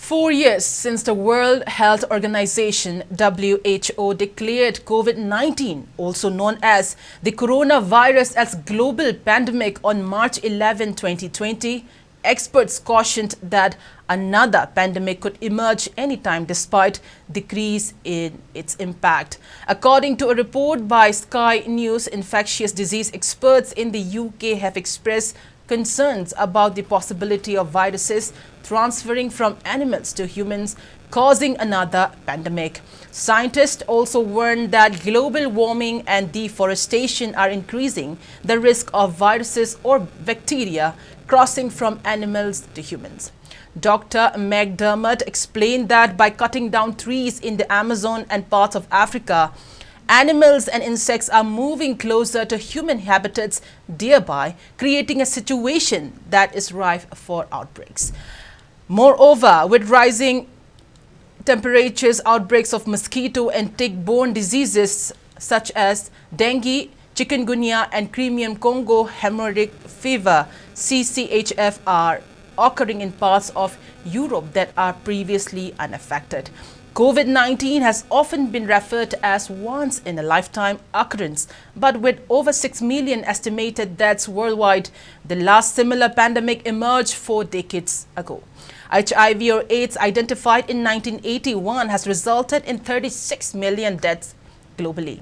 4 years since the World Health Organization (WHO) declared COVID-19, also known as the coronavirus, as global pandemic on March 11, 2020, experts cautioned that another pandemic could emerge anytime despite decrease in its impact. According to a report by Sky News, infectious disease experts in the UK have expressed concerns about the possibility of viruses transferring from animals to humans, causing another pandemic. Scientists also warned that global warming and deforestation are increasing the risk of viruses or bacteria crossing from animals to humans. Dr. McDermott explained that by cutting down trees in the Amazon and parts of Africa, animals and insects are moving closer to human habitats, thereby creating a situation that is rife for outbreaks. Moreover, with rising temperatures, outbreaks of mosquito and tick-borne diseases such as dengue, chikungunya and Crimean Congo hemorrhagic fever (CCHF) are occurring in parts of Europe that are previously unaffected. COVID-19 has often been referred to as once-in-a-lifetime occurrence, but with over 6 million estimated deaths worldwide, the last similar pandemic emerged 4 decades ago. HIV or AIDS, identified in 1981, has resulted in 36 million deaths globally.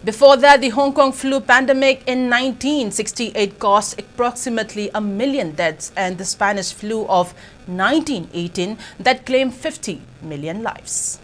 Before that, the Hong Kong flu pandemic in 1968 caused approximately 1 million deaths, and the Spanish flu of 1918 that claimed 50 million lives.